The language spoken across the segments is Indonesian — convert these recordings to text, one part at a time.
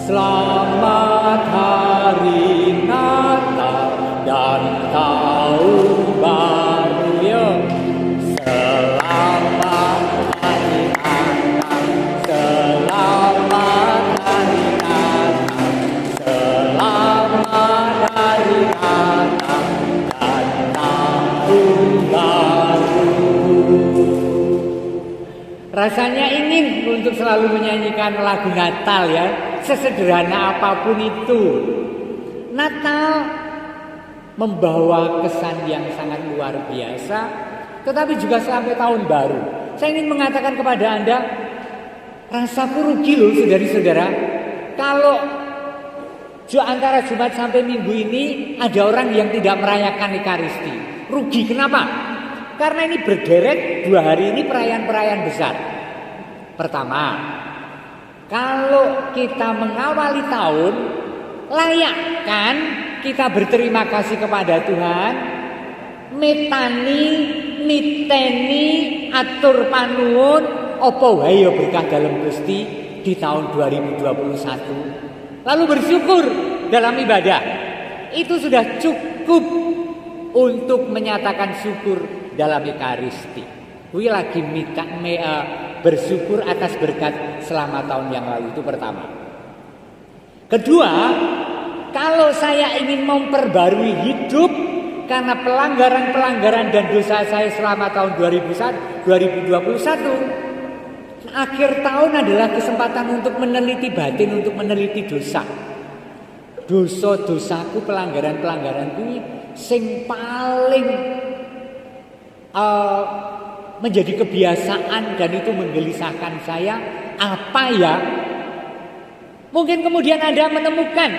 Selamat hari Natal dan tahun baru, yuk. Selamat hari Natal, selamat hari Natal, selamat hari Natal dan tahun baru. Rasanya ingin untuk selalu menyanyikan lagu Natal ya, sesederhana apapun itu. Natal membawa kesan yang sangat luar biasa, tetapi juga sampai tahun baru. Saya ingin mengatakan kepada Anda, rasaku rugi loh saudara-saudara, kalau antara Jumat sampai Minggu ini ada orang yang tidak merayakan Ekaristi. Rugi, kenapa? Karena ini berderet 2 hari ini perayaan-perayaan besar. Pertama, kalau kita mengawali tahun, layak kan kita berterima kasih kepada Tuhan, metani, miteni, atur panuwun, opo wae berkah dalam Gusti di tahun 2021. Lalu bersyukur dalam ibadah. Itu sudah cukup untuk menyatakan syukur dalam Ekaristi. Gue lagi bersyukur atas berkat selama tahun yang lalu, itu pertama. Kedua, kalau saya ingin memperbarui hidup karena pelanggaran-pelanggaran dan dosa saya selama tahun 2021, akhir tahun adalah kesempatan untuk meneliti batin, untuk meneliti dosa. Dosa-dosaku, pelanggaran-pelanggaranku sing paling menjadi kebiasaan dan itu menggelisahkan saya, apa ya? Mungkin kemudian Anda menemukan,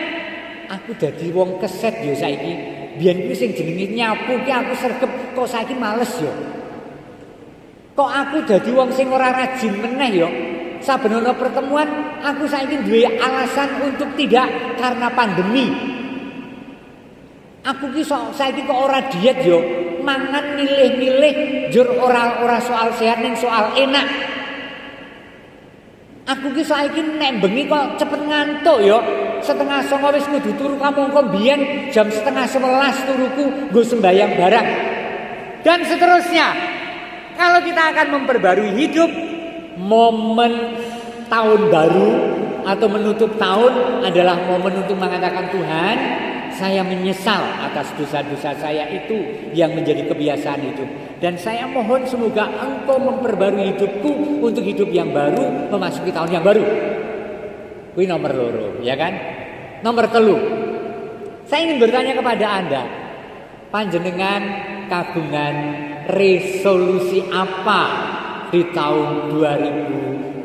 aku jadi wong keset yo saiki. Biyen kuwi sing jenenge nyapu ki aku sregep, kok saiki males yo. Kok aku dadi wong sing ora rajin meneh yo. Saben ana pertemuan aku saiki duwe alasan untuk tidak karena pandemi. Aku ki saiki kok ora diet yo. Mangan milih-milih jur ora soal sehat ning soal enak. Aku ki saiki nek bengi kok cepet ngantuk yo. 8:30 wis kudu turu, kamu engko mbiyen jam 10:30 turuku nggo sembayang barang. Dan seterusnya. Kalau kita akan memperbarui hidup, momen tahun baru atau menutup tahun adalah momen untuk mengatakan, Tuhan, saya menyesal atas dosa-dosa saya itu yang menjadi kebiasaan hidup. Dan saya mohon semoga Engkau memperbarui hidupku untuk hidup yang baru, memasuki tahun yang baru. Ini nomor 2, ya kan? Nomor 3. Saya ingin bertanya kepada Anda, panjenengan kagungan resolusi apa di tahun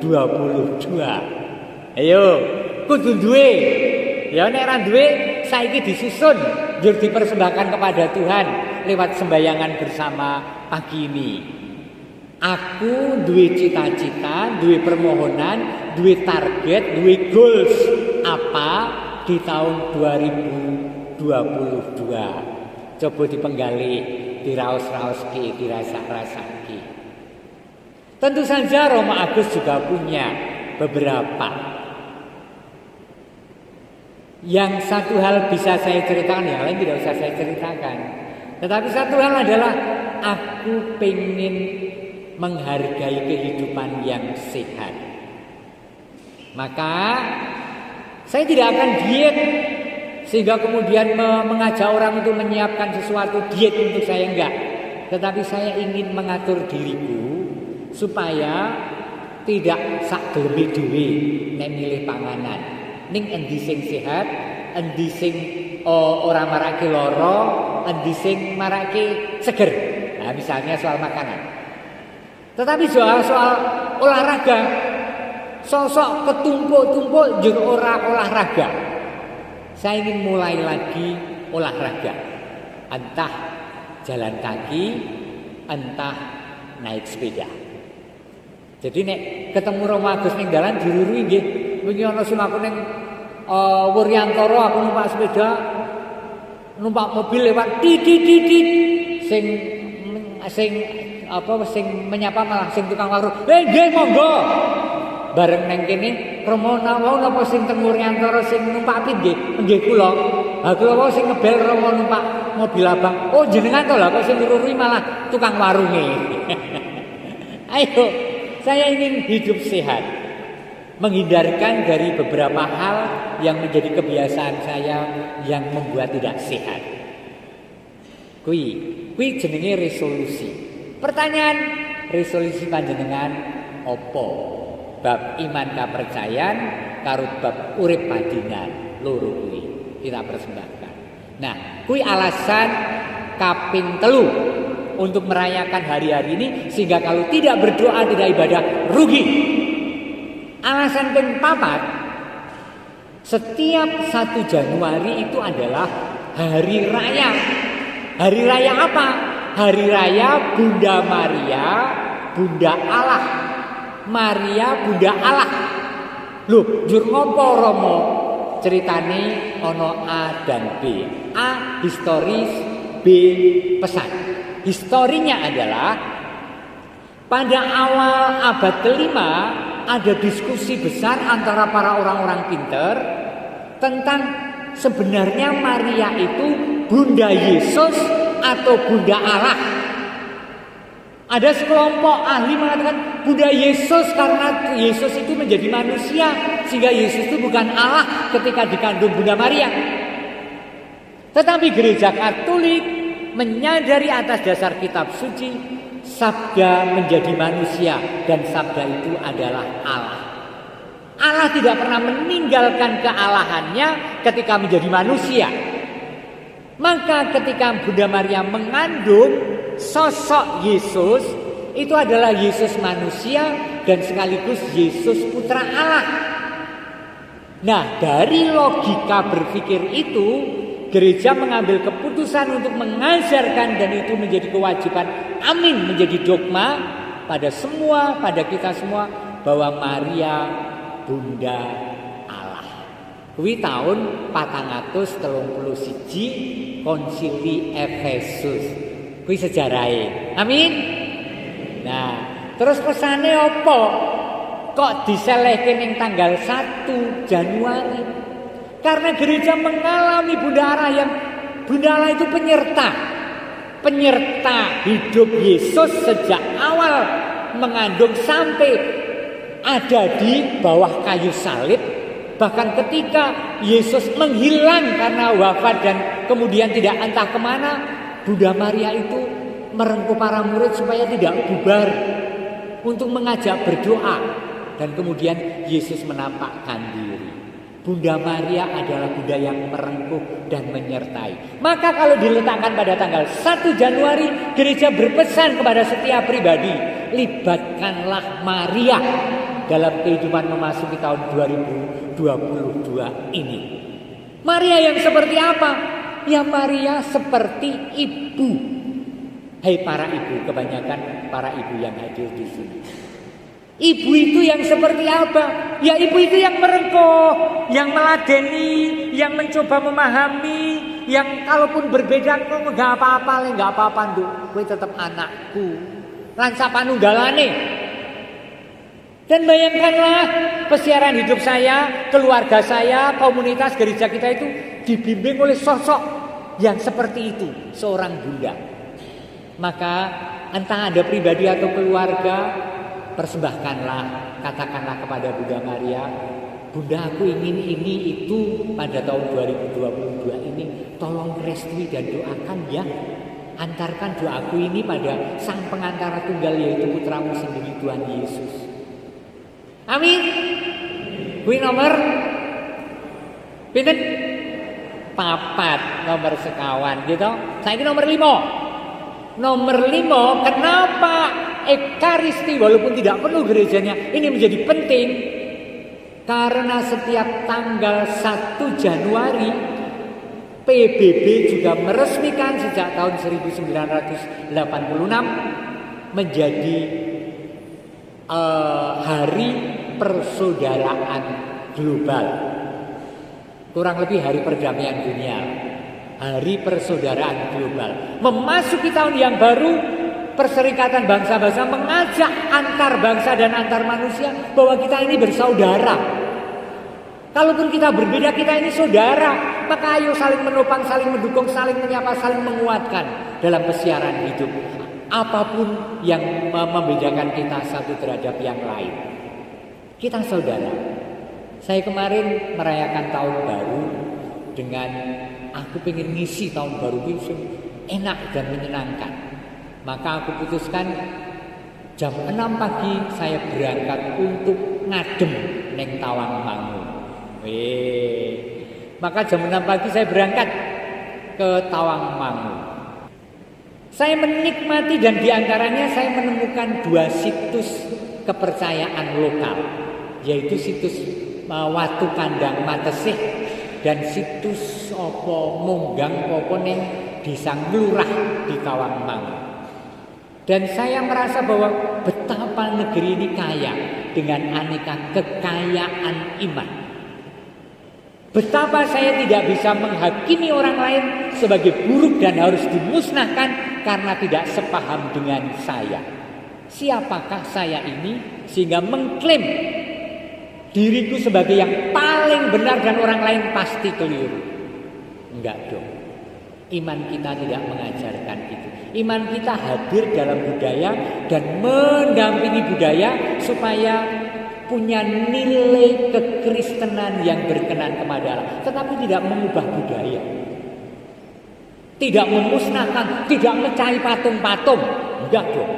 2022? Ayo, kudu duwe. Ya nek ra duwe saiki disusun njur dipersembahkan kepada Tuhan lewat sembayangan bersama pagi ini. Aku duwe cita-cita, duwe permohonan, duwe target, duwe goals apa di tahun 2022. Coba dipenggali, diraos-raoski, dirasa-rasaki. Tentu saja Romo Agus juga punya beberapa. Yang satu hal bisa saya ceritakan, yang lain tidak usah saya ceritakan. Tetapi satu hal adalah aku pengen menghargai kehidupan yang sehat. Maka saya tidak akan diet sehingga kemudian mengajak orang untuk menyiapkan sesuatu diet untuk saya, enggak. Tetapi saya ingin mengatur diriku supaya tidak sak geleme dhewe nek milih panganan. Ning endi sing sehat, endi sing ora marake lara, endi sing marake seger. Nah, misalnya soal makanan. Tetapi soal olahraga, sosok ketumpuk-tumpuk jur ora olahraga. Saya ingin mulai lagi olahraga. Entah jalan kaki, entah naik sepeda. Jadi nek ketemu Romo Agus ning dalan dirurui nggih. Wingi ana sing aku ning Wuryantara aku numpak sepeda, numpak mobil lewat titit sing menyapa malah sing tukang warung. Nggih monggo. bareng neng kene Romo napa sing teng Wuryantara sing numpak nggih nggih kula. Ha kula wau sing ngebel Romo numpak mobil abang. Oh jenengan to lah kok sing nururi malah tukang warunge. Ayo, saya ingin hidup sehat. Menghindarkan dari beberapa hal yang menjadi kebiasaan saya yang membuat tidak sehat. Kui jenenge resolusi. Pertanyaan, resolusi panjenengan opo? Bab iman kapercayan karo bab urip padingan loro kuwi kita persembahkan. Nah, kuwi alasan kaping 3 untuk merayakan hari-hari ini sehingga kalau tidak berdoa tidak ibadah rugi. Alasan ping 4, setiap 1 Januari itu adalah hari raya. Hari raya apa? Hari raya Bunda Maria, Bunda Allah. Maria Bunda Allah. Loh, jur ngopo Romo? Ceritane ono A dan B. A historis, B pesan. Historinya adalah pada awal abad ke-5 ada diskusi besar antara para orang-orang pinter tentang sebenarnya Maria itu Bunda Yesus atau Bunda Allah. Ada sekelompok ahli mengatakan Bunda Yesus karena Yesus itu menjadi manusia sehingga Yesus itu bukan Allah ketika dikandung Bunda Maria. Tetapi gereja Katolik menyadari atas dasar kitab suci sabda menjadi manusia dan sabda itu adalah Allah. Allah tidak pernah meninggalkan kealahannya ketika menjadi manusia. Maka ketika Bunda Maria mengandung sosok Yesus, itu adalah Yesus manusia dan sekaligus Yesus putra Allah. Nah, dari logika berpikir itu, gereja mengambil keputusan untuk mengajarkan dan itu menjadi kewajiban, amin, menjadi dogma pada kita semua bahwa Maria Bunda Allah. Kuwi tahun 431 Konsili Efesus. Kuwi sejarahe. Amin. Nah, terus pesane apa? Kok diselehke ning tanggal 1 Januari? Karena gereja mengalami Bunda Allah yang Bunda Allah itu penyerta hidup Yesus sejak awal mengandung sampai ada di bawah kayu salib. Bahkan ketika Yesus menghilang karena wafat dan kemudian tidak entah kemana, Bunda Maria itu merengkuh para murid supaya tidak bubar untuk mengajak berdoa. Dan kemudian Yesus menampakkan diri. Bunda Maria adalah Bunda yang merengkuh dan menyertai. Maka kalau diletakkan pada tanggal 1 Januari, gereja berpesan kepada setiap pribadi, libatkanlah Maria dalam kehidupan memasuki tahun 2022 ini. Maria yang seperti apa? Ya Maria seperti ibu. Hai para ibu, kebanyakan para ibu yang hadir di sini. Ibu itu yang seperti apa? Ya ibu itu yang merengkuh, yang meladeni, yang mencoba memahami, yang kalaupun berbeda kok enggak apa-apa, enggak apa-apa nduk. Kowe tetap anakku. Lan sapa nunggalane. Dan bayangkanlah pesiaran hidup saya, keluarga saya, komunitas gereja kita itu dibimbing oleh sosok yang seperti itu, seorang bunda. Maka entah Anda pribadi atau keluarga, persembahkanlah, katakanlah kepada Bunda Maria, Bunda aku ingin ini itu pada tahun 2022 ini, tolong restui dan doakan ya. Antarkan doaku ini pada Sang Pengantara Tunggal yaitu Putramu sendiri Tuhan Yesus. Amin. Kuwi nomor pinten? 4, nomor sekawan gitu. Saiki nomor 5. Nomor 5, kenapa Ekaristi walaupun tidak penuh gerejanya ini menjadi penting? Karena setiap tanggal 1 Januari PBB juga meresmikan sejak tahun 1986 menjadi Hari Persaudaraan Global. Kurang lebih Hari Perdamaian Dunia. Hari Persaudaraan Global. Memasuki tahun yang baru, Perserikatan Bangsa-Bangsa mengajak antar bangsa dan antar manusia bahwa kita ini bersaudara. Kalaupun kita berbeda, kita ini saudara. Maka ayo saling menopang, saling mendukung, saling menyapa, saling menguatkan dalam pesiaran hidup. Apapun yang membedakan kita satu terhadap yang lain, kita saudara. Saya kemarin merayakan tahun baru dengan aku pengen ngisi tahun baru itu enak dan menyenangkan. Maka aku putuskan jam 6 pagi saya berangkat untuk ngadem neng Tawangmangu. Maka jam 6 pagi saya berangkat ke Tawangmangu. Saya menikmati dan diantaranya saya menemukan 2 situs kepercayaan lokal, yaitu situs Watu Kandang Matesih dan situs Monggang Neng Desa Nglurah di Tawangmangu. Dan saya merasa bahwa betapa negeri ini kaya dengan aneka kekayaan iman. Betapa saya tidak bisa menghakimi orang lain sebagai buruk dan harus dimusnahkan karena tidak sepaham dengan saya. Siapakah saya ini sehingga mengklaim diriku sebagai yang paling benar dan orang lain pasti keliru? Enggak dong. Iman kita tidak mengajarkan itu. Iman kita hadir dalam budaya dan mendampingi budaya supaya punya nilai kekristenan yang berkenan kepada Allah, tetapi tidak mengubah budaya, tidak memusnahkan, tidak mencari patung-patung, enggak dong,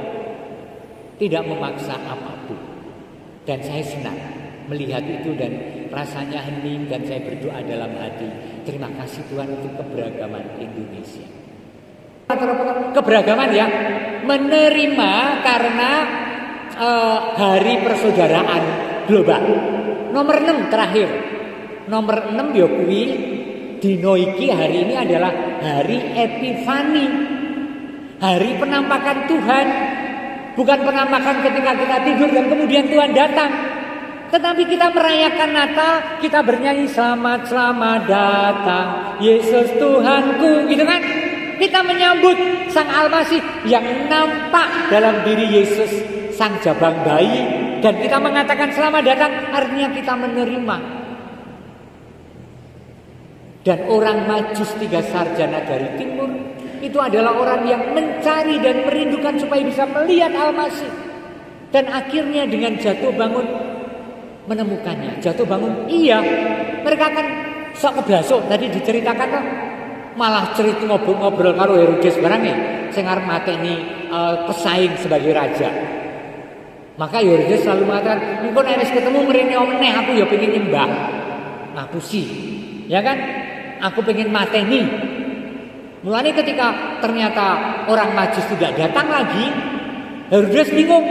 tidak memaksa apapun. Dan saya senang melihat itu dan rasanya hening dan saya berdoa dalam hati, terima kasih Tuhan untuk keberagaman Indonesia. Keberagaman ya, menerima karena hari persaudaraan global. Nomor 6 terakhir. Nomor 6 ya kuwi dina iki hari ini adalah hari Epifani. Hari penampakan Tuhan. Bukan penampakan ketika kita tidur dan kemudian Tuhan datang. Tetapi kita merayakan Natal, kita bernyanyi selamat selamat datang Yesus Tuhanku, gitu kan? Kita menyambut Sang Almasih yang nampak dalam diri Yesus Sang Jabang Bayi, dan kita mengatakan selamat datang, artinya kita menerima. Dan orang Majus 3 sarjana dari timur itu adalah orang yang mencari dan merindukan supaya bisa melihat Almasih. Dan akhirnya dengan jatuh bangun menemukannya. Jatuh bangun, iya. Mereka kan sok keblasok tadi diceritakan loh. Malah cerita ngobrol-ngobrol karo Herodes barang ya, sing arep mateni pesaing sebagai raja. Maka Herodes selalu mengatakan, "Engko nek wis ketemu mrene meneh aku ya pengen nyembah." Ngapusi. Ya kan? Aku pengen mateni. Mulanya ketika ternyata orang Majus tidak datang lagi, Herodes bingung.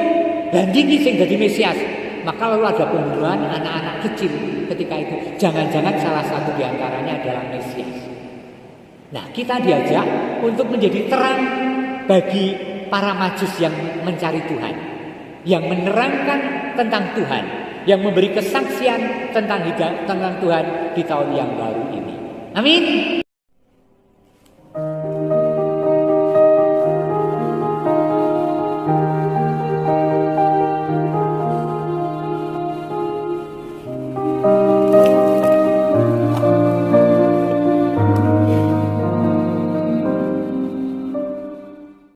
Dan iki sing dadi Mesias. Maka lalu ada pembunuhan anak-anak kecil ketika itu. Jangan-jangan salah satu di antaranya adalah Mesias. Nah, kita diajak untuk menjadi terang bagi para Majus yang mencari Tuhan, yang menerangkan tentang Tuhan, yang memberi kesaksian tentang Tuhan di tahun yang baru ini. Amin.